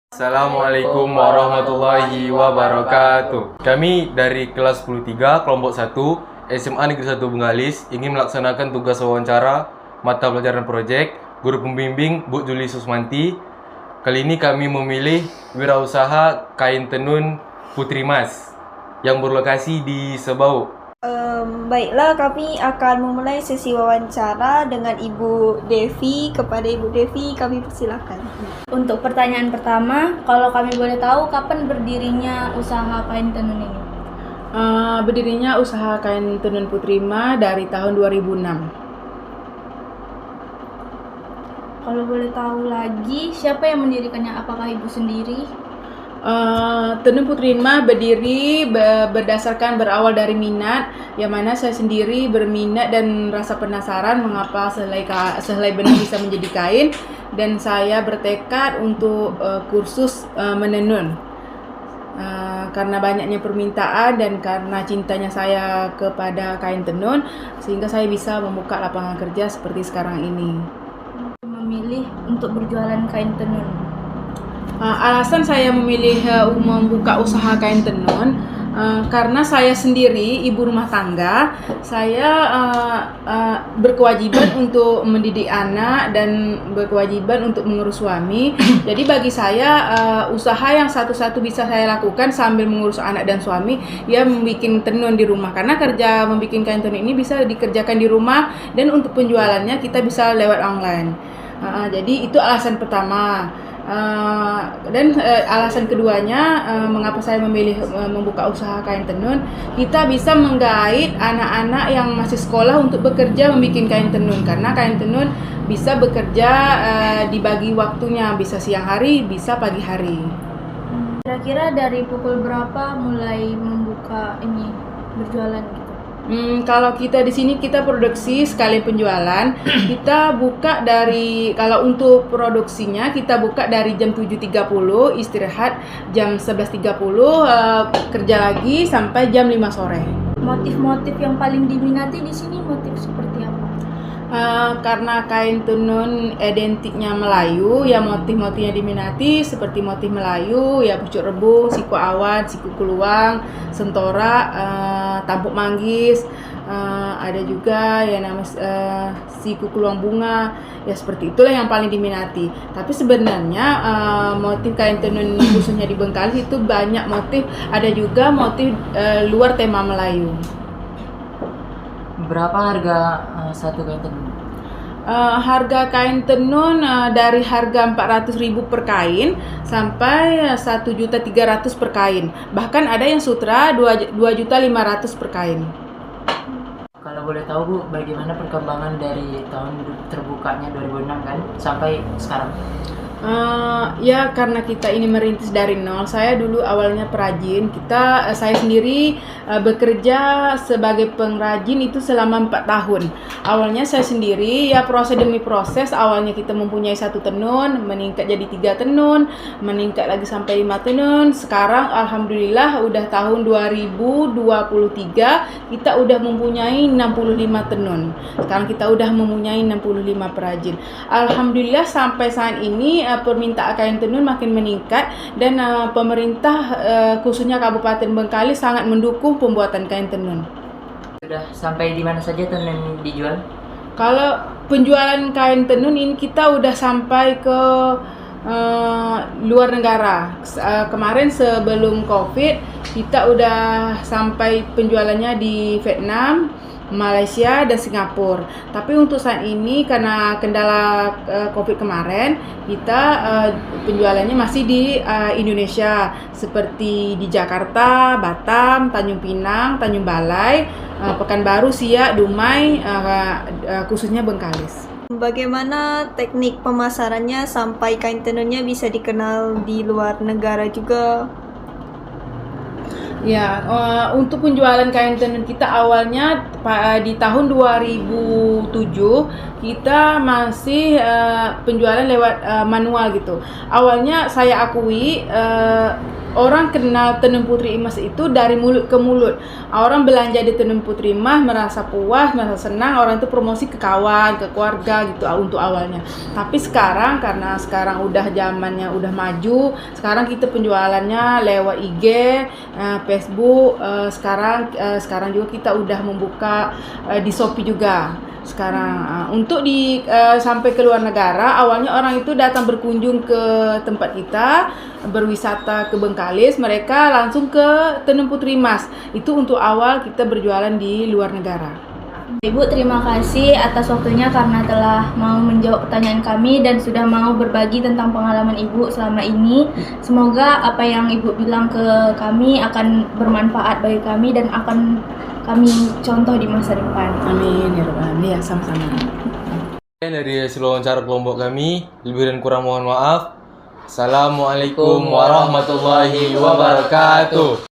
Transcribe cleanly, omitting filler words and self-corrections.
Assalamualaikum warahmatullahi wabarakatuh. Kami dari kelas 103 kelompok 1 SMA Negeri 1 Bengkalis ingin melaksanakan tugas wawancara mata pelajaran proyek guru pembimbing Bu Juli Susmanti. Kali ini kami memilih wirausaha kain tenun Putri Mas yang berlokasi di Sebau. Baiklah, kami akan memulai sesi wawancara dengan Ibu Devi. Kepada Ibu Devi, kami persilakan. Untuk pertanyaan pertama, kalau kami boleh tahu kapan berdirinya usaha kain tenun ini? Berdirinya usaha kain tenun Putri Ma dari tahun 2006. Kalau boleh tahu lagi, siapa yang mendirikannya? Apakah ibu sendiri? Tenun Putri Ma berdiri berdasarkan berawal dari minat, yang mana saya sendiri berminat dan rasa penasaran mengapa sehelai benang bisa menjadi kain, dan saya bertekad untuk kursus menenun. Karena banyaknya permintaan dan karena cintanya saya kepada kain tenun, sehingga saya bisa membuka lapangan kerja seperti sekarang ini. Memilih untuk berjualan kain tenun. Alasan saya memilih membuka usaha kain tenun karena saya sendiri ibu rumah tangga. Saya berkewajiban untuk mendidik anak dan berkewajiban untuk mengurus suami. Jadi bagi saya usaha yang satu-satu bisa saya lakukan sambil mengurus anak dan suami, ya membuat tenun di rumah. Karena kerja membuat kain tenun ini bisa dikerjakan di rumah, dan untuk penjualannya kita bisa lewat online. Jadi itu alasan pertama. Dan alasan keduanya, mengapa saya memilih membuka usaha kain tenun, kita bisa menggait anak-anak yang masih sekolah untuk bekerja membuat kain tenun, karena kain tenun bisa bekerja dibagi waktunya, bisa siang hari, bisa pagi hari. Kira-kira dari pukul berapa mulai membuka ini berjualan gitu? Kalau kita di sini kita produksi sekali penjualan, kita buka dari, kalau untuk produksinya kita buka dari jam 7.30, istirahat jam 11.30, kerja lagi sampai jam 5 sore. Motif-motif yang paling diminati di sini motif seperti apa? Karena kain tenun identiknya Melayu, ya motif-motifnya diminati seperti motif Melayu, ya pucuk rebung, siku awan, siku keluang, sentora, tampuk manggis, ada juga ya siku keluang bunga, ya seperti itulah yang paling diminati. Tapi sebenarnya motif kain tenun khususnya di Bengkalis itu banyak motif, ada juga motif luar tema Melayu. Berapa harga satu kain tenun? Harga kain tenun dari harga 400.000 per kain sampai 1.300.000 per kain. Bahkan ada yang sutra 2.500.000 per kain. Kalau boleh tahu Bu, bagaimana perkembangan dari tahun terbukanya 2006 kan sampai sekarang? Ya karena kita ini merintis dari nol. Saya dulu awalnya perajin. Saya sendiri bekerja sebagai pengrajin itu selama 4 tahun. Awalnya saya sendiri, ya proses demi proses. Awalnya kita mempunyai 1 tenun, meningkat jadi 3 tenun, meningkat lagi sampai 5 tenun. Sekarang alhamdulillah udah tahun 2023 kita udah mempunyai 65 tenun. Sekarang kita udah mempunyai 65 perajin. Alhamdulillah sampai saat ini permintaan kain tenun makin meningkat, dan pemerintah khususnya Kabupaten Bengkalis sangat mendukung pembuatan kain tenun. Sudah sampai di mana saja tenun dijual? Kalau penjualan kain tenun ini kita udah sampai ke luar negara. Kemarin sebelum Covid kita udah sampai penjualannya di Vietnam, Malaysia, dan Singapura. Tapi untuk saat ini karena kendala Covid kemarin, kita penjualannya masih di Indonesia, seperti di Jakarta, Batam, Tanjung Pinang, Tanjung Balai, Pekanbaru, Siak, Dumai, khususnya Bengkalis. Bagaimana teknik pemasarannya sampai kain tenunnya bisa dikenal di luar negara juga? Ya, untuk penjualan kain tenun kita awalnya di tahun 2007 kita masih penjualan lewat manual gitu. Awalnya saya akui orang kenal Tenun Putri Imas itu dari mulut ke mulut. Orang belanja di Tenun Putri Imas merasa puas, merasa senang, orang itu promosi ke kawan, ke keluarga gitu untuk awalnya. Tapi sekarang karena sekarang udah zamannya udah maju, sekarang kita penjualannya lewat IG, Facebook, sekarang juga kita udah membuka di Shopee juga. Sekarang untuk sampai ke luar negara, awalnya orang itu datang berkunjung ke tempat kita, berwisata ke Bengkalis, mereka langsung ke Tenun Putri Imas. Itu untuk awal kita berjualan di luar negara. Ibu, terima kasih atas waktunya karena telah mau menjawab pertanyaan kami dan sudah mau berbagi tentang pengalaman Ibu selama ini. Semoga apa yang Ibu bilang ke kami akan bermanfaat bagi kami dan akan kami contoh di masa depan. Amin ya rabbal alamin. Ya, sama-sama. Dari hasil wawancara kelompok kami, lebih dan kurang mohon maaf. Assalamualaikum warahmatullahi wabarakatuh.